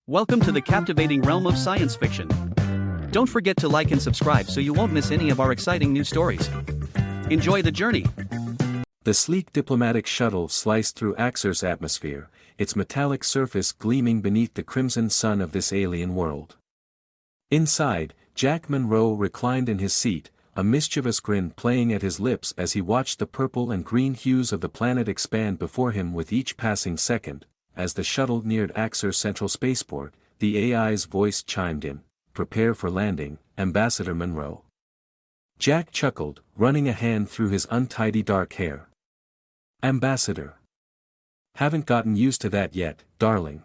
Welcome to the captivating realm of science fiction. Don't forget to like and subscribe so you won't miss any of our exciting new stories. Enjoy the journey. The sleek diplomatic shuttle sliced through Axer's atmosphere, its metallic surface gleaming beneath the crimson sun of this alien world. Inside, Jack Monroe reclined in his seat, a mischievous grin playing at his lips as he watched the purple and green hues of the planet expand before him with each passing second. As the shuttle neared Axer Central Spaceport, the AI's voice chimed in, "Prepare for landing, Ambassador Monroe." Jack chuckled, running a hand through his untidy dark hair. "Ambassador. Haven't gotten used to that yet, darling."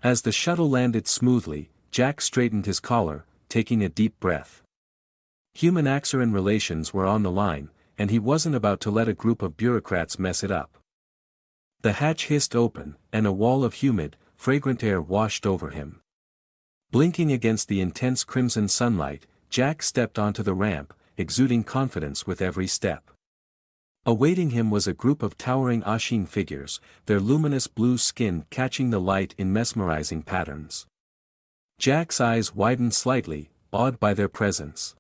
As the shuttle landed smoothly, Jack straightened his collar, taking a deep breath. Human-Axeran relations were on the line, and he wasn't about to let a group of bureaucrats mess it up. The hatch hissed open, and a wall of humid, fragrant air washed over him. Blinking against the intense crimson sunlight, Jack stepped onto the ramp, exuding confidence with every step. Awaiting him was a group of towering Ashin figures, their luminous blue skin catching the light in mesmerizing patterns. Jack's eyes widened slightly, awed by their presence.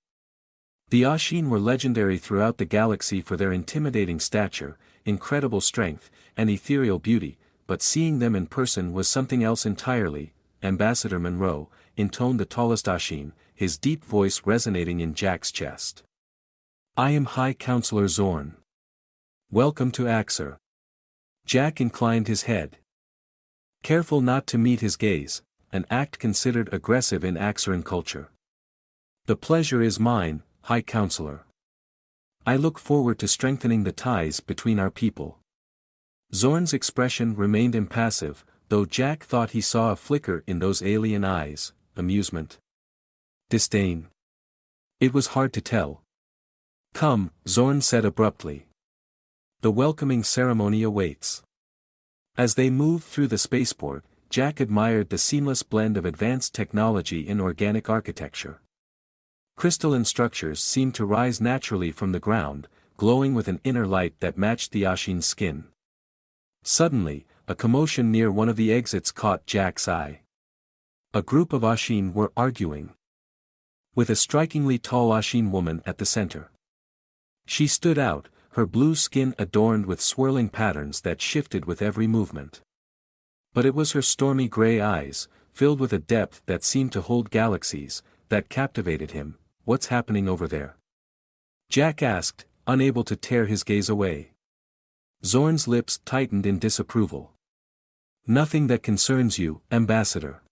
The Ashin were legendary throughout the galaxy for their intimidating stature, incredible strength, and ethereal beauty, but seeing them in person was something else entirely. "Ambassador Monroe," intoned the tallest Ashin, his deep voice resonating in Jack's chest. "I am High Counselor Zorn. Welcome to Axer." Jack inclined his head, careful not to meet his gaze, an act considered aggressive in Axeran culture. "The pleasure is mine, High Counselor. I look forward to strengthening the ties between our people." Zorn's expression remained impassive, though Jack thought he saw a flicker in those alien eyes, amusement. Disdain. It was hard to tell. "Come," Zorn said abruptly. "The welcoming ceremony awaits." As they moved through the spaceport, Jack admired the seamless blend of advanced technology and organic architecture. Crystalline structures seemed to rise naturally from the ground, glowing with an inner light that matched the Ashin's skin. Suddenly, a commotion near one of the exits caught Jack's eye. A group of Ashin were arguing, with a strikingly tall Ashin woman at the center. She stood out, her blue skin adorned with swirling patterns that shifted with every movement. But it was her stormy gray eyes, filled with a depth that seemed to hold galaxies, that captivated him. "What's happening over there?" Jack asked, unable to tear his gaze away. Zorn's lips tightened in disapproval. "Nothing that concerns you, Ambassador.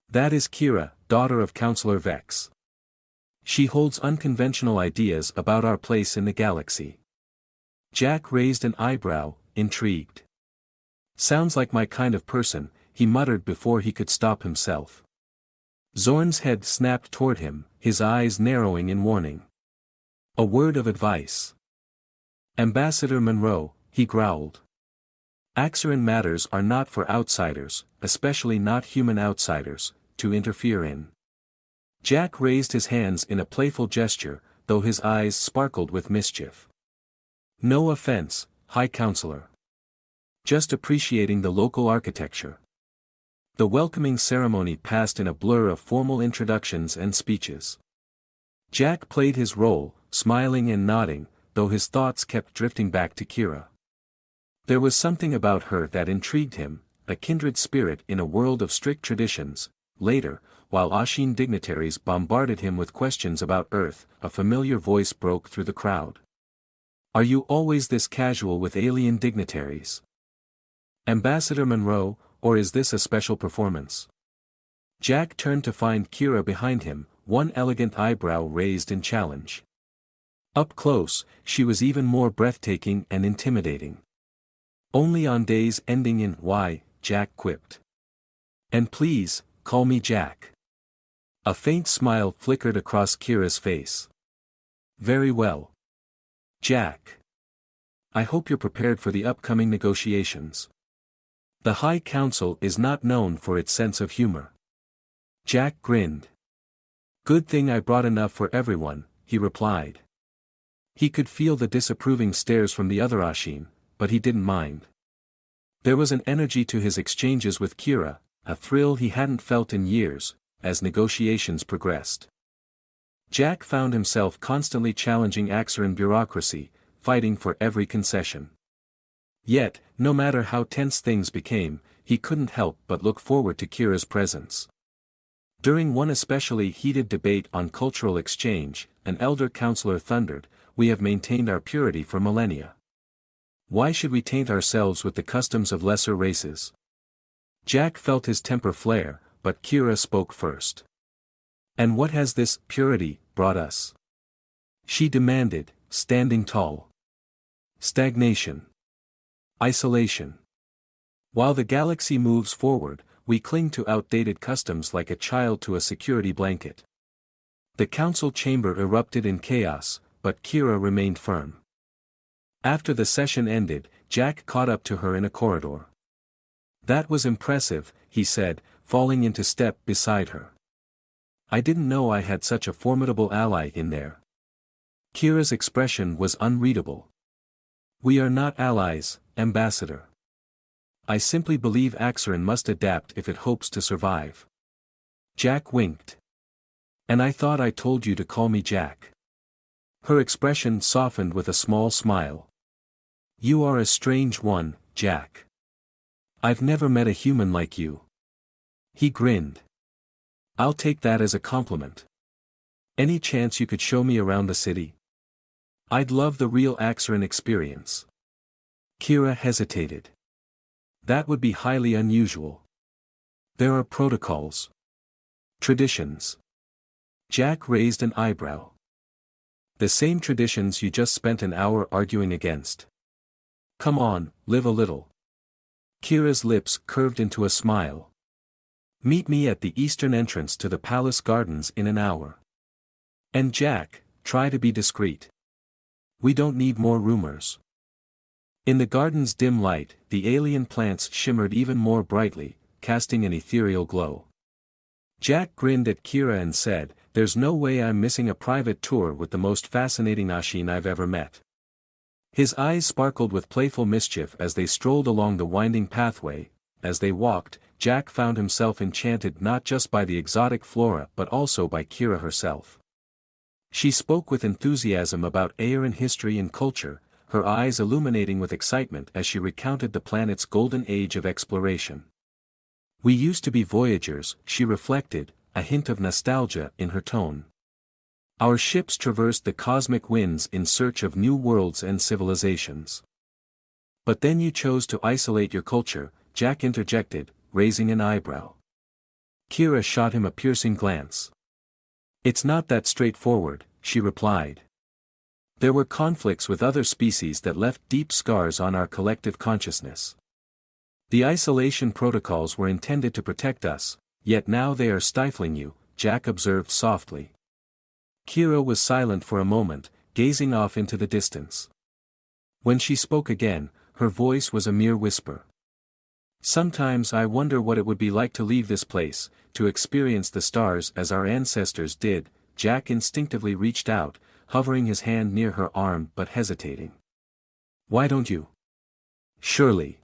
That is Kira, daughter of Counselor Vex. She holds unconventional ideas about our place in the galaxy." Jack raised an eyebrow, intrigued. "Sounds like my kind of person," he muttered before he could stop himself. Zorn's head snapped toward him, his eyes narrowing in warning. "A word of advice. Ambassador Monroe," he growled. "Axeran matters are not for outsiders, especially not human outsiders, to interfere in." Jack raised his hands in a playful gesture, though his eyes sparkled with mischief. "No offense, High Counselor. Just appreciating the local architecture." The welcoming ceremony passed in a blur of formal introductions and speeches. Jack played his role, smiling and nodding, though his thoughts kept drifting back to Kira. There was something about her that intrigued him, a kindred spirit in a world of strict traditions. Later, while Ashin dignitaries bombarded him with questions about Earth, a familiar voice broke through the crowd. "Are you always this casual with alien dignitaries, Ambassador Monroe, or is this a special performance?" Jack turned to find Kira behind him, one elegant eyebrow raised in challenge. Up close, she was even more breathtaking and intimidating. "Only on days ending in Y," Jack quipped. "And please, call me Jack." A faint smile flickered across Kira's face. "Very well. Jack. I hope you're prepared for the upcoming negotiations. The High Council is not known for its sense of humor." Jack grinned. "Good thing I brought enough for everyone," he replied. He could feel the disapproving stares from the other Ashin, but he didn't mind. There was an energy to his exchanges with Kira, a thrill he hadn't felt in years, as negotiations progressed. Jack found himself constantly challenging Axer and bureaucracy, fighting for every concession. Yet, no matter how tense things became, he couldn't help but look forward to Kira's presence. During one especially heated debate on cultural exchange, an elder counselor thundered, "We have maintained our purity for millennia. Why should we taint ourselves with the customs of lesser races?" Jack felt his temper flare, but Kira spoke first. "And what has this purity brought us?" she demanded, standing tall. "Stagnation. Isolation. While the galaxy moves forward, we cling to outdated customs like a child to a security blanket." The council chamber erupted in chaos, but Kira remained firm. After the session ended, Jack caught up to her in a corridor. "That was impressive," he said, falling into step beside her. "I didn't know I had such a formidable ally in there." Kira's expression was unreadable. "We are not allies, Ambassador. I simply believe Axer must adapt if it hopes to survive." Jack winked. "And I thought I told you to call me Jack." Her expression softened with a small smile. "You are a strange one, Jack. I've never met a human like you." He grinned. "I'll take that as a compliment. Any chance you could show me around the city? I'd love the real Axer experience." Kira hesitated. "That would be highly unusual. There are protocols. Traditions." Jack raised an eyebrow. "The same traditions you just spent an hour arguing against. Come on, live a little." Kira's lips curved into a smile. "Meet me at the eastern entrance to the palace gardens in an hour. And Jack, try to be discreet. We don't need more rumors." In the garden's dim light, the alien plants shimmered even more brightly, casting an ethereal glow. Jack grinned at Kira and said, "There's no way I'm missing a private tour with the most fascinating Ashin I've ever met." His eyes sparkled with playful mischief as they strolled along the winding pathway. As they walked, Jack found himself enchanted not just by the exotic flora but also by Kira herself. She spoke with enthusiasm about Aeran history and culture, her eyes illuminating with excitement as she recounted the planet's golden age of exploration. "We used to be voyagers," she reflected, a hint of nostalgia in her tone. "Our ships traversed the cosmic winds in search of new worlds and civilizations. But then you chose to isolate your culture," Jack interjected, raising an eyebrow. Kira shot him a piercing glance. "It's not that straightforward," she replied. "There were conflicts with other species that left deep scars on our collective consciousness. The isolation protocols were intended to protect us, yet now they are stifling you," Jack observed softly. Kira was silent for a moment, gazing off into the distance. When she spoke again, her voice was a mere whisper. "Sometimes I wonder what it would be like to leave this place, to experience the stars as our ancestors did." Jack instinctively reached out, hovering his hand near her arm but hesitating. "Why don't you? Surely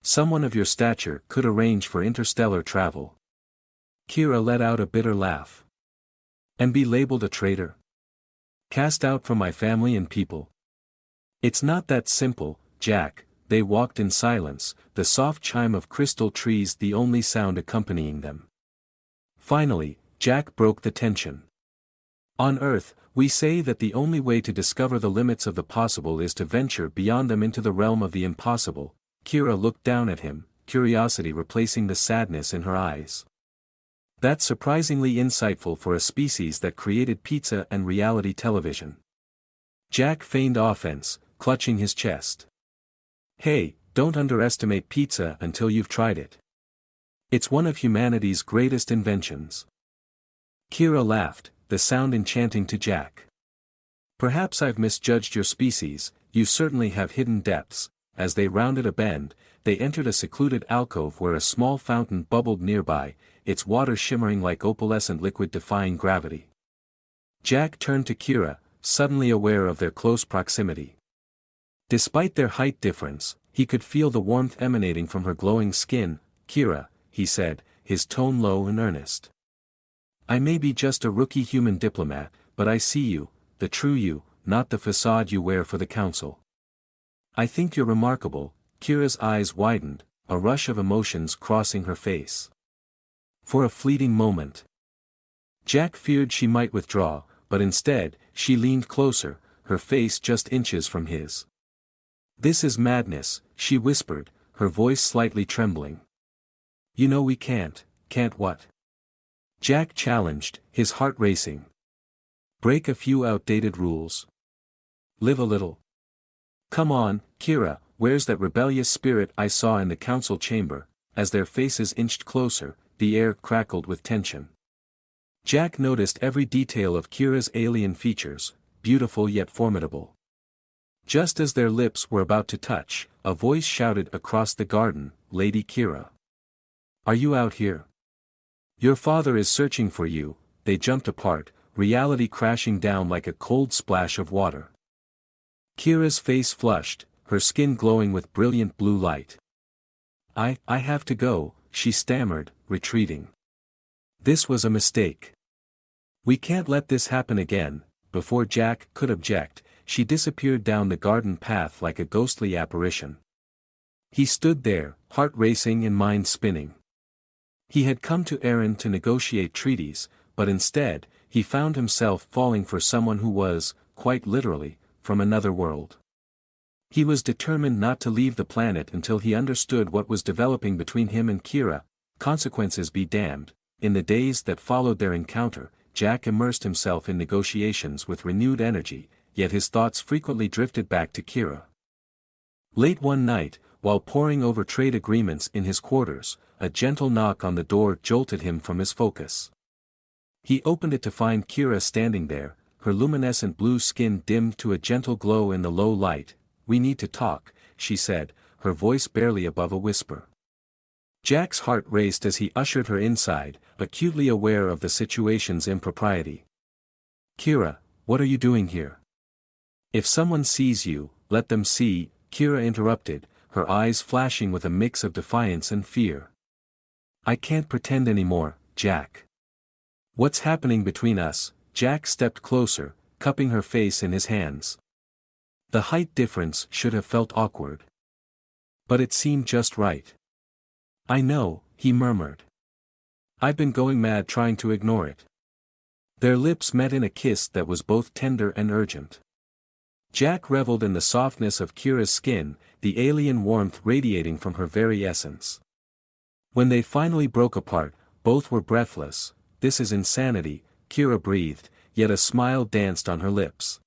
someone of your stature could arrange for interstellar travel." Kira let out a bitter laugh. "And be labeled a traitor? Cast out from my family and people? It's not that simple, Jack." They walked in silence, the soft chime of crystal trees the only sound accompanying them. Finally, Jack broke the tension. "On Earth, we say that the only way to discover the limits of the possible is to venture beyond them into the realm of the impossible." Kira looked down at him, curiosity replacing the sadness in her eyes. "That's surprisingly insightful for a species that created pizza and reality television." Jack feigned offense, clutching his chest. "Hey, don't underestimate pizza until you've tried it. It's one of humanity's greatest inventions." Kira laughed, the sound enchanting to Jack. "Perhaps I've misjudged your species, you certainly have hidden depths." As they rounded a bend, they entered a secluded alcove where a small fountain bubbled nearby, its water shimmering like opalescent liquid defying gravity. Jack turned to Kira, suddenly aware of their close proximity. Despite their height difference, he could feel the warmth emanating from her glowing skin. "Kira, he said, his tone low and earnest. I may be just a rookie human diplomat, but I see you, the true you, not the facade you wear for the council. I think you're remarkable. Kira's eyes widened, a rush of emotions crossing her face. For a fleeting moment, Jack feared she might withdraw, but instead, she leaned closer, her face just inches from his. This is madness, she whispered, her voice slightly trembling. You know we can't what? Jack challenged, his heart racing. Break a few outdated rules. Live a little. Come on, Kira, where's that rebellious spirit I saw in the council chamber? As their faces inched closer, the air crackled with tension. Jack noticed every detail of Kira's alien features, beautiful yet formidable. Just as their lips were about to touch, a voice shouted across the garden, Lady Kira. Are you out here? Your father is searching for you. They jumped apart, reality crashing down like a cold splash of water. Kira's face flushed, her skin glowing with brilliant blue light. I have to go, she stammered, retreating. This was a mistake. We can't let this happen again. Before Jack could object, she disappeared down the garden path like a ghostly apparition. He stood there, heart racing and mind spinning. He had come to Erin to negotiate treaties, but instead, he found himself falling for someone who was, quite literally, from another world. He was determined not to leave the planet until he understood what was developing between him and Kira. Consequences be damned. In the days that followed their encounter, Jack immersed himself in negotiations with renewed energy, yet his thoughts frequently drifted back to Kira. Late one night, while poring over trade agreements in his quarters, a gentle knock on the door jolted him from his focus. He opened it to find Kira standing there, her luminescent blue skin dimmed to a gentle glow in the low light. We need to talk, she said, her voice barely above a whisper. Jack's heart raced as he ushered her inside, acutely aware of the situation's impropriety. Kira, what are you doing here? If someone sees you, let them see, Kira interrupted, her eyes flashing with a mix of defiance and fear. I can't pretend anymore, Jack. What's happening between us? Jack stepped closer, cupping her face in his hands. The height difference should have felt awkward. But it seemed just right. I know, he murmured. I've been going mad trying to ignore it. Their lips met in a kiss that was both tender and urgent. Jack reveled in the softness of Kira's skin, the alien warmth radiating from her very essence. When they finally broke apart, both were breathless. This is insanity, Kira breathed, yet a smile danced on her lips.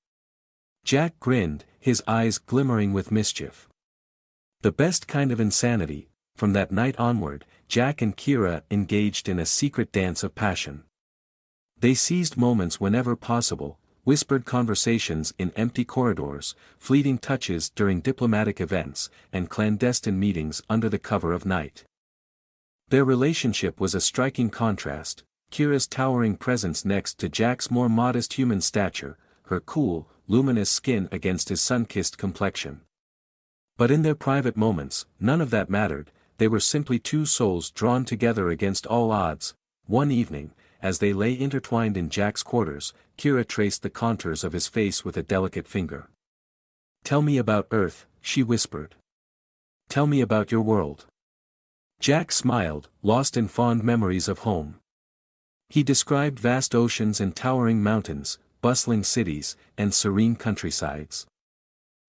Jack grinned, his eyes glimmering with mischief. The best kind of insanity. From that night onward, Jack and Kira engaged in a secret dance of passion. They seized moments whenever possible, whispered conversations in empty corridors, fleeting touches during diplomatic events, and clandestine meetings under the cover of night. Their relationship was a striking contrast, Kira's towering presence next to Jack's more modest human stature, her cool, luminous skin against his sun-kissed complexion. But in their private moments, none of that mattered. They were simply two souls drawn together against all odds. One evening, as they lay intertwined in Jack's quarters, Kira traced the contours of his face with a delicate finger. Tell me about Earth, she whispered. Tell me about your world. Jack smiled, lost in fond memories of home. He described vast oceans and towering mountains, bustling cities, and serene countrysides.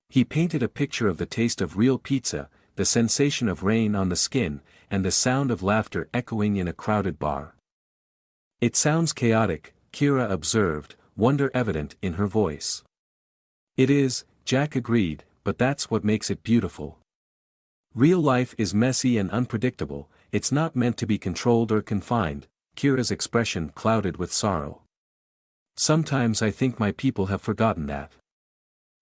He painted a picture of the taste of real pizza, the sensation of rain on the skin, and the sound of laughter echoing in a crowded bar. It sounds chaotic, Kira observed, wonder evident in her voice. It is, Jack agreed, but that's what makes it beautiful. Real life is messy and unpredictable, it's not meant to be controlled or confined. Kira's expression clouded with sorrow. Sometimes I think my people have forgotten that.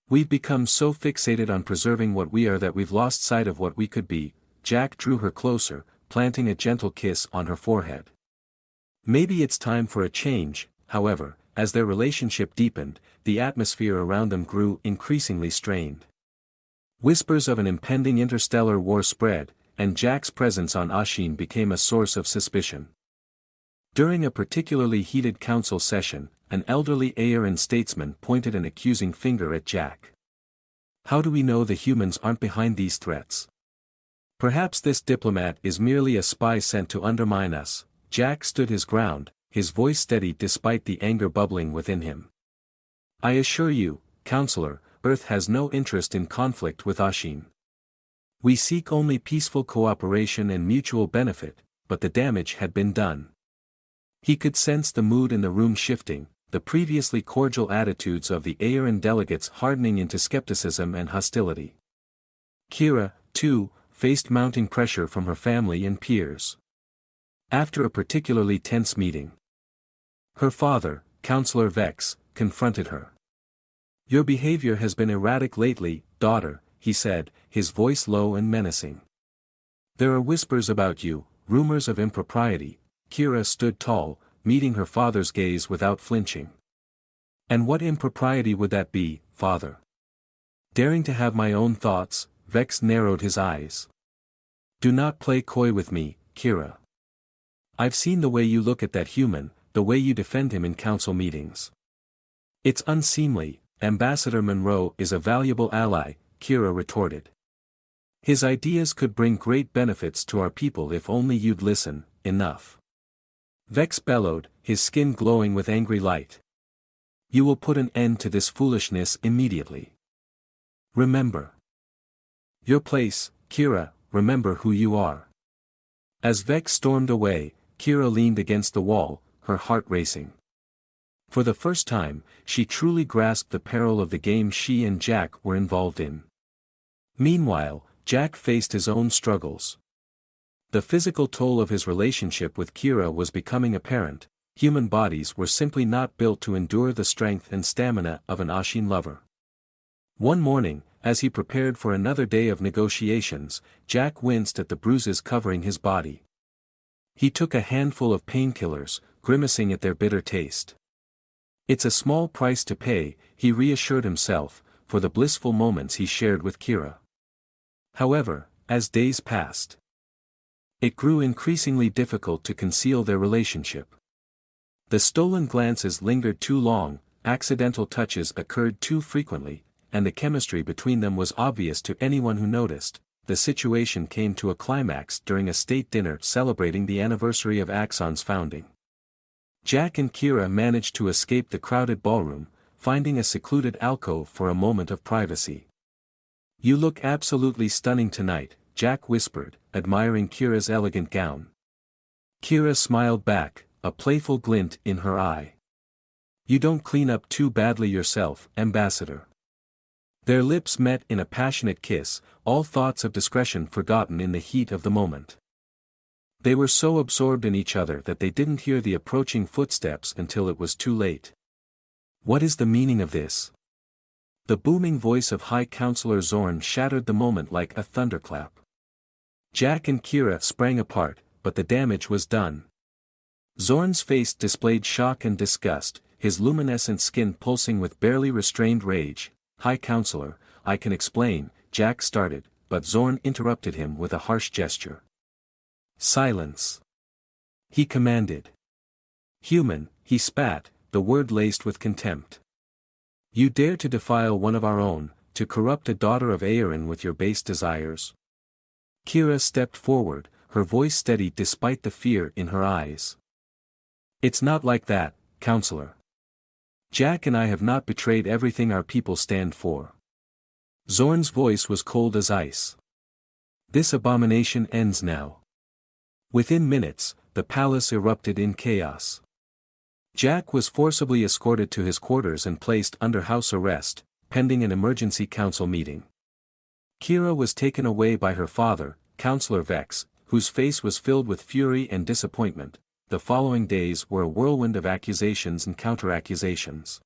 We've become so fixated on preserving what we are that we've lost sight of what we could be. Jack drew her closer, planting a gentle kiss on her forehead. Maybe it's time for a change. However, as their relationship deepened, the atmosphere around them grew increasingly strained. Whispers of an impending interstellar war spread, and Jack's presence on Ashin became a source of suspicion. During a particularly heated council session, an elderly Aeran statesman pointed an accusing finger at Jack. How do we know the humans aren't behind these threats? Perhaps this diplomat is merely a spy sent to undermine us. Jack stood his ground, his voice steady despite the anger bubbling within him. I assure you, Counselor, Earth has no interest in conflict with Ashin. We seek only peaceful cooperation and mutual benefit, but the damage had been done. He could sense the mood in the room shifting, the previously cordial attitudes of the Aeran delegates hardening into skepticism and hostility. Kira, too, faced mounting pressure from her family and peers. After a particularly tense meeting, her father, Counselor Vex, confronted her. Your behavior has been erratic lately, daughter, he said, his voice low and menacing. There are whispers about you, rumors of impropriety. Kira stood tall, meeting her father's gaze without flinching. And what impropriety would that be, father? Daring to have my own thoughts, Vex narrowed his eyes. Do not play coy with me, Kira. I've seen the way you look at that human, the way you defend him in council meetings. It's unseemly. Ambassador Monroe is a valuable ally, Kira retorted. His ideas could bring great benefits to our people if only you'd listen. Enough. Vex bellowed, his skin glowing with angry light. You will put an end to this foolishness immediately. Remember your place, Kira, remember who you are. As Vex stormed away, Kira leaned against the wall, her heart racing. For the first time, she truly grasped the peril of the game she and Jack were involved in. Meanwhile, Jack faced his own struggles. The physical toll of his relationship with Kira was becoming apparent. Human bodies were simply not built to endure the strength and stamina of an Ashin lover. One morning, as he prepared for another day of negotiations, Jack winced at the bruises covering his body. He took a handful of painkillers, grimacing at their bitter taste. It's a small price to pay, he reassured himself, for the blissful moments he shared with Kira. However, as days passed, it grew increasingly difficult to conceal their relationship. The stolen glances lingered too long, accidental touches occurred too frequently, and the chemistry between them was obvious to anyone who noticed. The situation came to a climax during a state dinner celebrating the anniversary of Axon's founding. Jack and Kira managed to escape the crowded ballroom, finding a secluded alcove for a moment of privacy. You look absolutely stunning tonight, Jack whispered, admiring Kira's elegant gown. Kira smiled back, a playful glint in her eye. You don't clean up too badly yourself, Ambassador. Their lips met in a passionate kiss, all thoughts of discretion forgotten in the heat of the moment. They were so absorbed in each other that they didn't hear the approaching footsteps until it was too late. What is the meaning of this? The booming voice of High Counselor Zorn shattered the moment like a thunderclap. Jack and Kira sprang apart, but the damage was done. Zorn's face displayed shock and disgust, his luminescent skin pulsing with barely restrained rage. High Counselor, I can explain, Jack started, but Zorn interrupted him with a harsh gesture. Silence. He commanded. Human, he spat, the word laced with contempt. You dare to defile one of our own, to corrupt a daughter of Aerin with your base desires? Kira stepped forward, her voice steady despite the fear in her eyes. It's not like that, Counselor. Jack and I have not betrayed everything our people stand for. Zorn's voice was cold as ice. This abomination ends now. Within minutes, the palace erupted in chaos. Jack was forcibly escorted to his quarters and placed under house arrest, pending an emergency council meeting. Kira was taken away by her father, Counselor Vex, whose face was filled with fury and disappointment. The following days were a whirlwind of accusations and counter-accusations.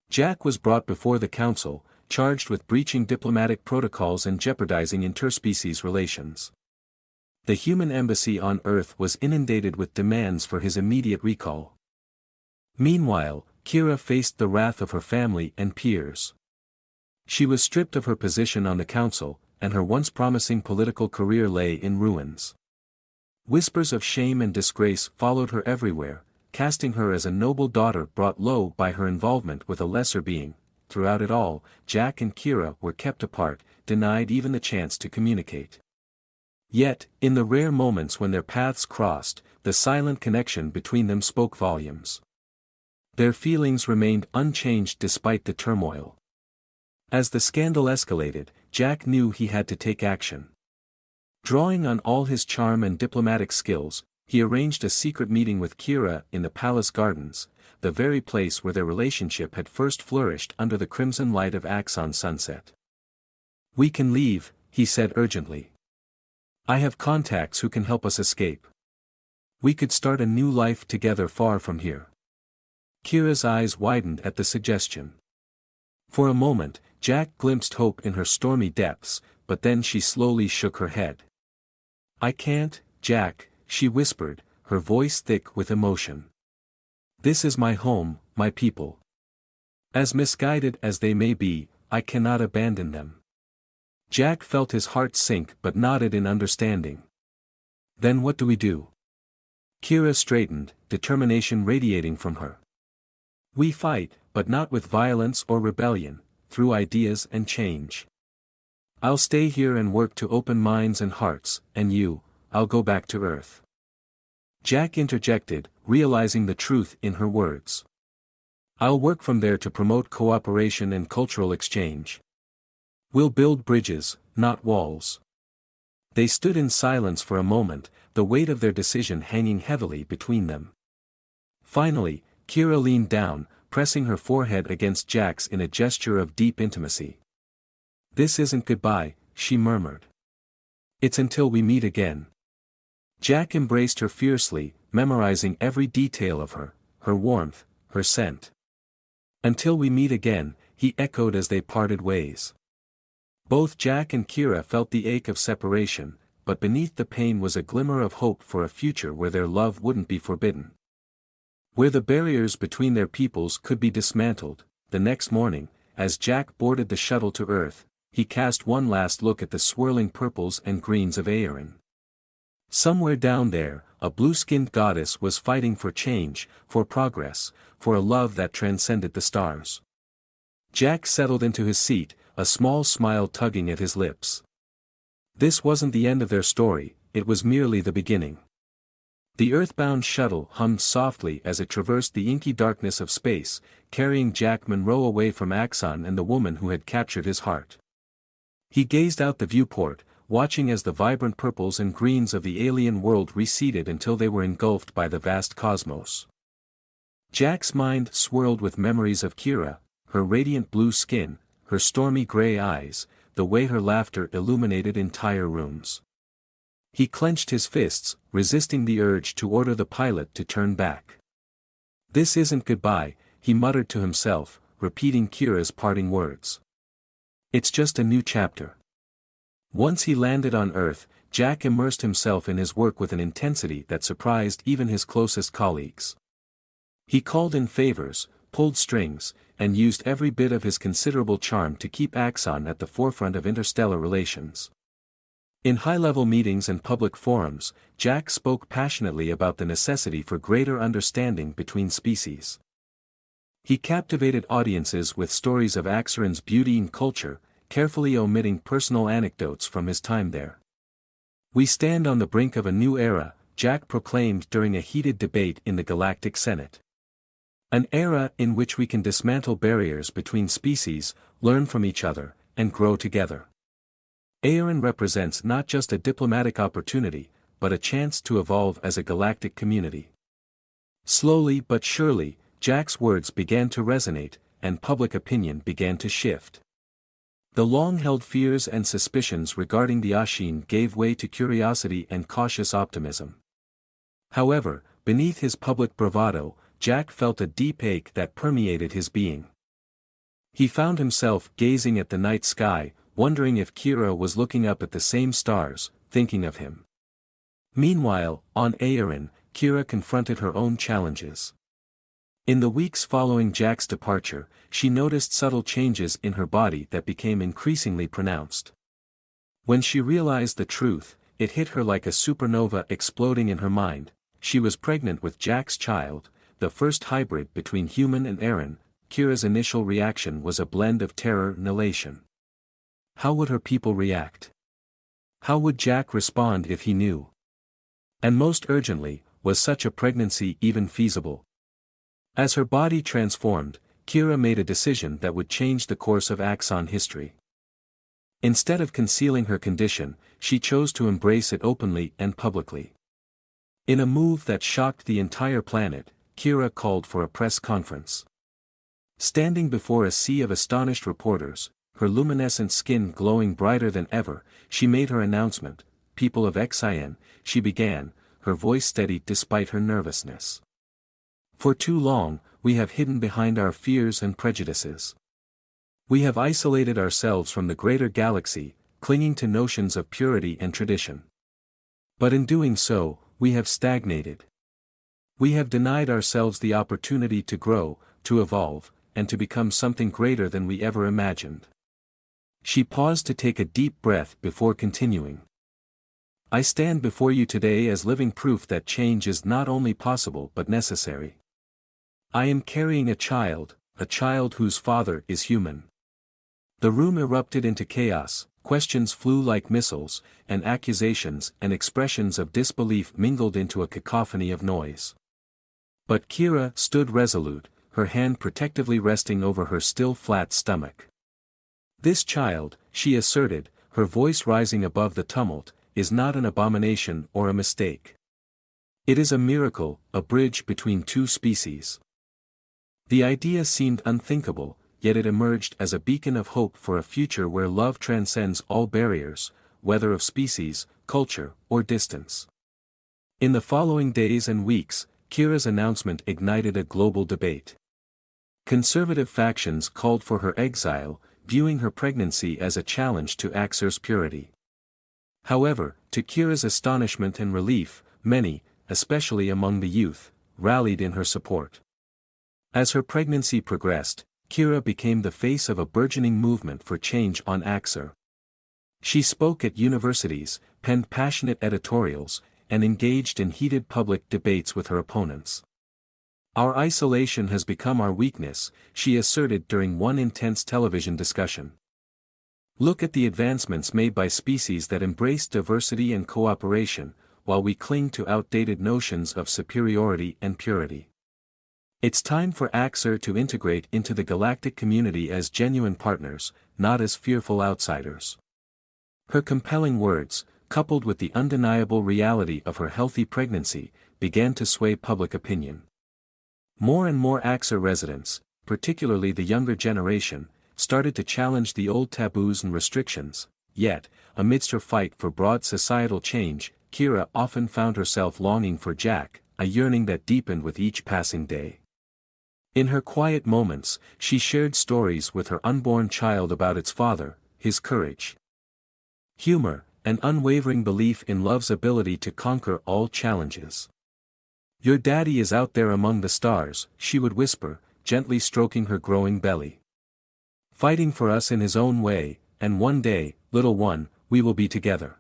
Jack was brought before the council, charged with breaching diplomatic protocols and jeopardizing interspecies relations. The human embassy on Earth was inundated with demands for his immediate recall. Meanwhile, Kira faced the wrath of her family and peers. She was stripped of her position on the council, and her once promising political career lay in ruins. Whispers of shame and disgrace followed her everywhere, casting her as a noble daughter brought low by her involvement with a lesser being. Throughout it all, Jack and Kira were kept apart, denied even the chance to communicate. Yet, in the rare moments when their paths crossed, the silent connection between them spoke volumes. Their feelings remained unchanged despite the turmoil. As the scandal escalated, Jack knew he had to take action. Drawing on all his charm and diplomatic skills, he arranged a secret meeting with Kira in the palace gardens, the very place where their relationship had first flourished under the crimson light of Axon sunset. "We can leave," he said urgently. "I have contacts who can help us escape. We could start a new life together far from here." Kira's eyes widened at the suggestion. For a moment, Jack glimpsed hope in her stormy depths, but then she slowly shook her head. "I can't, Jack," she whispered, her voice thick with emotion. "This is my home, my people. As misguided as they may be, I cannot abandon them." Jack felt his heart sink but nodded in understanding. "Then what do we do?" Kira straightened, determination radiating from her. "We fight, but not with violence or rebellion, through ideas and change. I'll stay here and work to open minds and hearts, and I'll go back to Earth." Jack interjected, realizing the truth in her words. "I'll work from there to promote cooperation and cultural exchange. We'll build bridges, not walls." They stood in silence for a moment, the weight of their decision hanging heavily between them. Finally, Kira leaned down, pressing her forehead against Jack's in a gesture of deep intimacy. "This isn't goodbye," she murmured. "It's until we meet again." Jack embraced her fiercely, memorizing every detail of her warmth, her scent. "Until we meet again," he echoed as they parted ways. Both Jack and Kira felt the ache of separation, but beneath the pain was a glimmer of hope for a future where their love wouldn't be forbidden. Where the barriers between their peoples could be dismantled. The next morning, as Jack boarded the shuttle to Earth, he cast one last look at the swirling purples and greens of Aerin. Somewhere down there, a blue-skinned goddess was fighting for change, for progress, for a love that transcended the stars. Jack settled into his seat, a small smile tugging at his lips. This wasn't the end of their story, it was merely the beginning. The Earthbound shuttle hummed softly as it traversed the inky darkness of space, carrying Jack Monroe away from Axon and the woman who had captured his heart. He gazed out the viewport, watching as the vibrant purples and greens of the alien world receded until they were engulfed by the vast cosmos. Jack's mind swirled with memories of Kira, her radiant blue skin, her stormy gray eyes, the way her laughter illuminated entire rooms. He clenched his fists, resisting the urge to order the pilot to turn back. "This isn't goodbye," he muttered to himself, repeating Kira's parting words. "It's just a new chapter." Once he landed on Earth, Jack immersed himself in his work with an intensity that surprised even his closest colleagues. He called in favors, pulled strings, and used every bit of his considerable charm to keep Axon at the forefront of interstellar relations. In high-level meetings and public forums, Jack spoke passionately about the necessity for greater understanding between species. He captivated audiences with stories of Axeran's beauty and culture, carefully omitting personal anecdotes from his time there. "We stand on the brink of a new era," Jack proclaimed during a heated debate in the Galactic Senate. "An era in which we can dismantle barriers between species, learn from each other, and grow together. Aerin represents not just a diplomatic opportunity, but a chance to evolve as a galactic community." Slowly but surely, Jack's words began to resonate, and public opinion began to shift. The long-held fears and suspicions regarding the Ashin gave way to curiosity and cautious optimism. However, beneath his public bravado, Jack felt a deep ache that permeated his being. He found himself gazing at the night sky, wondering if Kira was looking up at the same stars, thinking of him. Meanwhile, on Aerin, Kira confronted her own challenges. In the weeks following Jack's departure, she noticed subtle changes in her body that became increasingly pronounced. When she realized the truth, it hit her like a supernova exploding in her mind. She was pregnant with Jack's child, the first hybrid between human and Aaron. Kira's initial reaction was a blend of terror and elation. How would her people react? How would Jack respond if he knew? And most urgently, was such a pregnancy even feasible? As her body transformed, Kira made a decision that would change the course of Axon history. Instead of concealing her condition, she chose to embrace it openly and publicly. In a move that shocked the entire planet, Kira called for a press conference. Standing before a sea of astonished reporters, her luminescent skin glowing brighter than ever, she made her announcement. "People of Xian," she began, her voice steady despite her nervousness. "For too long, we have hidden behind our fears and prejudices. We have isolated ourselves from the greater galaxy, clinging to notions of purity and tradition. But in doing so, we have stagnated. We have denied ourselves the opportunity to grow, to evolve, and to become something greater than we ever imagined." She paused to take a deep breath before continuing. "I stand before you today as living proof that change is not only possible but necessary. I am carrying a child whose father is human." The room erupted into chaos, questions flew like missiles, and accusations and expressions of disbelief mingled into a cacophony of noise. But Kira stood resolute, her hand protectively resting over her still flat stomach. "This child," she asserted, her voice rising above the tumult, "is not an abomination or a mistake. It is a miracle, a bridge between two species." The idea seemed unthinkable, yet it emerged as a beacon of hope for a future where love transcends all barriers, whether of species, culture, or distance. In the following days and weeks, Kira's announcement ignited a global debate. Conservative factions called for her exile, viewing her pregnancy as a challenge to Axer's purity. However, to Kira's astonishment and relief, many, especially among the youth, rallied in her support. As her pregnancy progressed, Kira became the face of a burgeoning movement for change on Axer. She spoke at universities, penned passionate editorials, and engaged in heated public debates with her opponents. "Our isolation has become our weakness," she asserted during one intense television discussion. "Look at the advancements made by species that embrace diversity and cooperation, while we cling to outdated notions of superiority and purity. It's time for Axer to integrate into the galactic community as genuine partners, not as fearful outsiders." Her compelling words, coupled with the undeniable reality of her healthy pregnancy, began to sway public opinion. More and more Axer residents, particularly the younger generation, started to challenge the old taboos and restrictions. Yet, amidst her fight for broad societal change, Kira often found herself longing for Jack, a yearning that deepened with each passing day. In her quiet moments, she shared stories with her unborn child about its father, his courage, humor, and unwavering belief in love's ability to conquer all challenges. "Your daddy is out there among the stars," she would whisper, gently stroking her growing belly. "Fighting for us in his own way, and one day, little one, we will be together."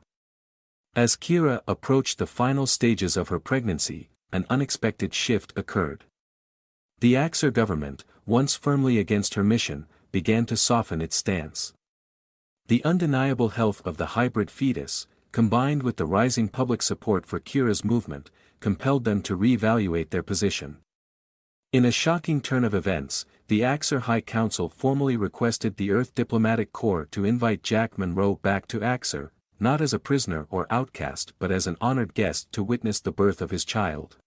As Kira approached the final stages of her pregnancy, an unexpected shift occurred. The Axer government, once firmly against her mission, began to soften its stance. The undeniable health of the hybrid fetus, combined with the rising public support for Kira's movement, compelled them to re-evaluate their position. In a shocking turn of events, the Axer High Council formally requested the Earth Diplomatic Corps to invite Jack Monroe back to Axer, not as a prisoner or outcast but as an honored guest to witness the birth of his child.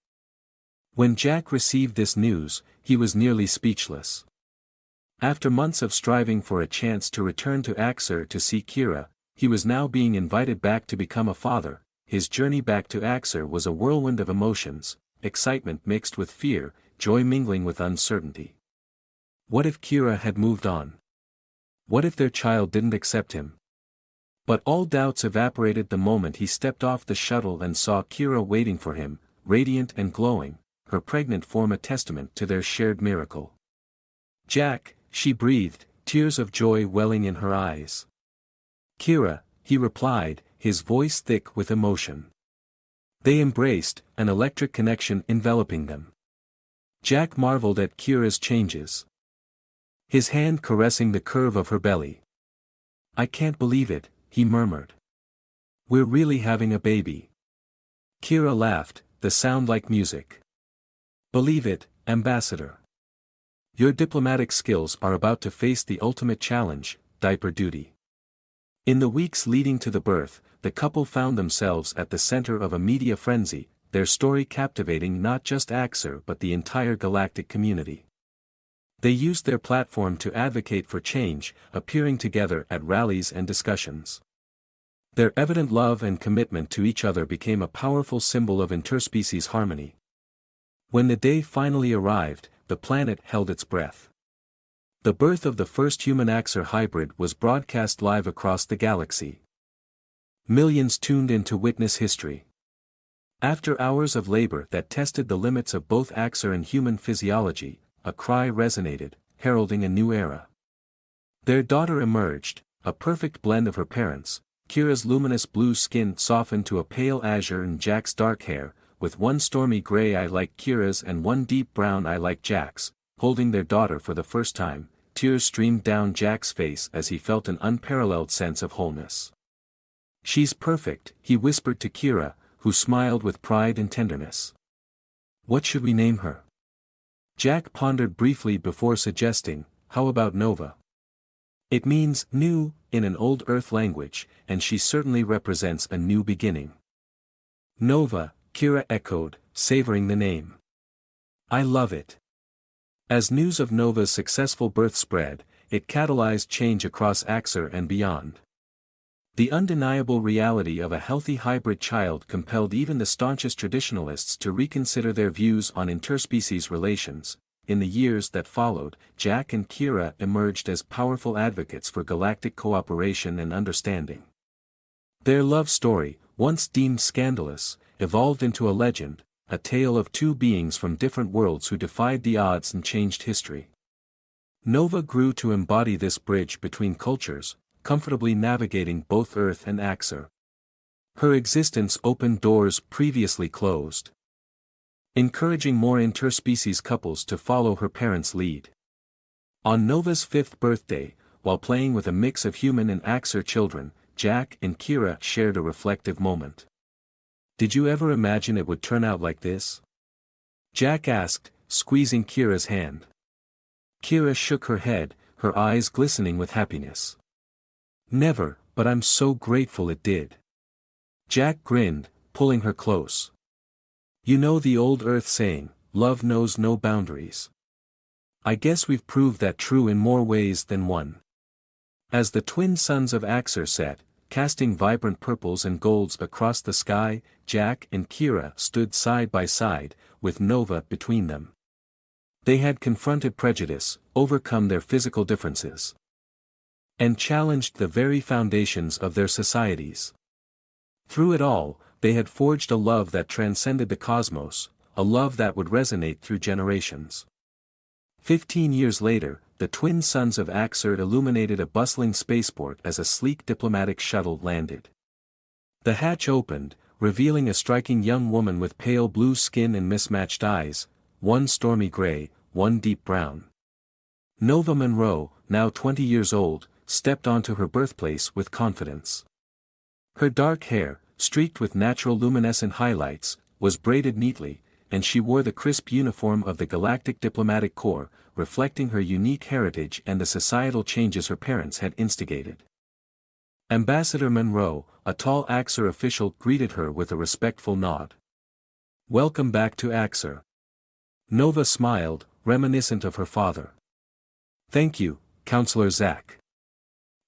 When Jack received this news, he was nearly speechless. After months of striving for a chance to return to Axer to see Kira, he was now being invited back to become a father. His journey back to Axer was a whirlwind of emotions, excitement mixed with fear, joy mingling with uncertainty. What if Kira had moved on? What if their child didn't accept him? But all doubts evaporated the moment he stepped off the shuttle and saw Kira waiting for him, radiant and glowing, her pregnant form a testament to their shared miracle. "Jack," she breathed, tears of joy welling in her eyes. "Kira," he replied, his voice thick with emotion. They embraced, an electric connection enveloping them. Jack marveled at Kira's changes. His hand caressing the curve of her belly. "I can't believe it," he murmured. "We're really having a baby." Kira laughed, the sound like music. "Believe it, Ambassador. Your diplomatic skills are about to face the ultimate challenge, diaper duty." In the weeks leading to the birth, the couple found themselves at the center of a media frenzy, their story captivating not just Axer but the entire galactic community. They used their platform to advocate for change, appearing together at rallies and discussions. Their evident love and commitment to each other became a powerful symbol of interspecies harmony. When the day finally arrived, the planet held its breath. The birth of the first human-Axer hybrid was broadcast live across the galaxy. Millions tuned in to witness history. After hours of labor that tested the limits of both Axer and human physiology, a cry resonated, heralding a new era. Their daughter emerged, a perfect blend of her parents. Kira's luminous blue skin softened to a pale azure and Jack's dark hair, with one stormy gray eye like Kira's and one deep brown eye like Jack's. Holding their daughter for the first time, tears streamed down Jack's face as he felt an unparalleled sense of wholeness. "She's perfect," he whispered to Kira, who smiled with pride and tenderness. "What should we name her?" Jack pondered briefly before suggesting, "How about Nova? It means new in an old Earth language, and she certainly represents a new beginning." "Nova," Kira echoed, savoring the name. "I love it." As news of Nova's successful birth spread, it catalyzed change across Axer and beyond. The undeniable reality of a healthy hybrid child compelled even the staunchest traditionalists to reconsider their views on interspecies relations. In the years that followed, Jack and Kira emerged as powerful advocates for galactic cooperation and understanding. Their love story, once deemed scandalous, evolved into a legend, a tale of two beings from different worlds who defied the odds and changed history. Nova grew to embody this bridge between cultures, comfortably navigating both Earth and Axer. Her existence opened doors previously closed, encouraging more interspecies couples to follow her parents' lead. On Nova's 5th birthday, while playing with a mix of human and Axer children, Jack and Kira shared a reflective moment. "Did you ever imagine it would turn out like this?" Jack asked, squeezing Kira's hand. Kira shook her head, her eyes glistening with happiness. "Never, but I'm so grateful it did." Jack grinned, pulling her close. "You know the old Earth saying, love knows no boundaries. I guess we've proved that true in more ways than one." As the twin suns of Axer set, casting vibrant purples and golds across the sky, Jack and Kira stood side by side, with Nova between them. They had confronted prejudice, overcome their physical differences, and challenged the very foundations of their societies. Through it all, they had forged a love that transcended the cosmos, a love that would resonate through generations. 15 years later, the twin suns of Axer illuminated a bustling spaceport as a sleek diplomatic shuttle landed. The hatch opened, revealing a striking young woman with pale blue skin and mismatched eyes, one stormy gray, one deep brown. Nova Monroe, now 20 years old, stepped onto her birthplace with confidence. Her dark hair, streaked with natural luminescent highlights, was braided neatly, and she wore the crisp uniform of the Galactic Diplomatic Corps, reflecting her unique heritage and the societal changes her parents had instigated. Ambassador Monroe, a tall Axer official, greeted her with a respectful nod. "Welcome back to Axer." Nova smiled, reminiscent of her father. "Thank you, Counselor Zack.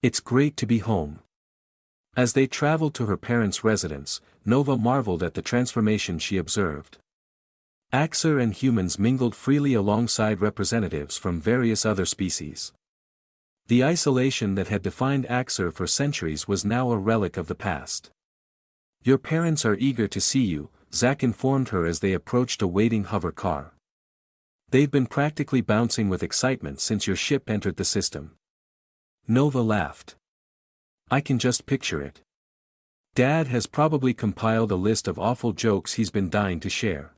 It's great to be home." As they traveled to her parents' residence, Nova marveled at the transformation she observed. Axer and humans mingled freely alongside representatives from various other species. The isolation that had defined Axer for centuries was now a relic of the past. "Your parents are eager to see you," Zack informed her as they approached a waiting hover car. "They've been practically bouncing with excitement since your ship entered the system." Nova laughed. "I can just picture it. Dad has probably compiled a list of awful jokes he's been dying to share.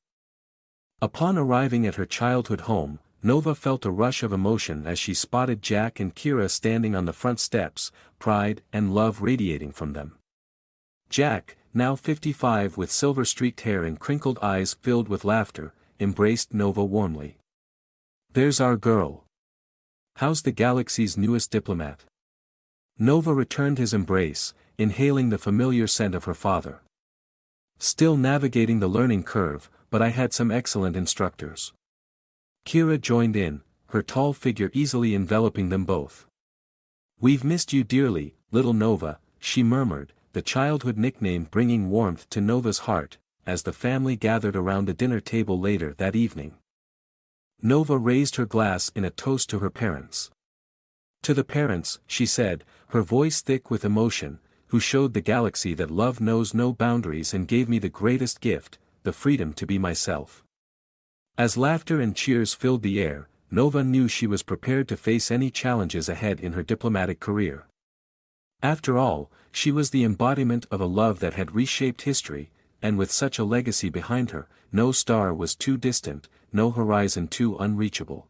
Upon arriving at her childhood home, Nova felt a rush of emotion as she spotted Jack and Kira standing on the front steps, pride and love radiating from them. Jack, now 55 with silver-streaked hair and crinkled eyes filled with laughter, embraced Nova warmly. "There's our girl. How's the galaxy's newest diplomat?" Nova returned his embrace, inhaling the familiar scent of her father. "Still navigating the learning curve, but I had some excellent instructors." Kira joined in, her tall figure easily enveloping them both. "We've missed you dearly, little Nova," she murmured, the childhood nickname bringing warmth to Nova's heart, as the family gathered around the dinner table later that evening. Nova raised her glass in a toast to her parents. "To the parents," she said, her voice thick with emotion, "who showed the galaxy that love knows no boundaries and gave me the greatest gift, the freedom to be myself." As laughter and cheers filled the air, Nova knew she was prepared to face any challenges ahead in her diplomatic career. After all, she was the embodiment of a love that had reshaped history, and with such a legacy behind her, no star was too distant, no horizon too unreachable.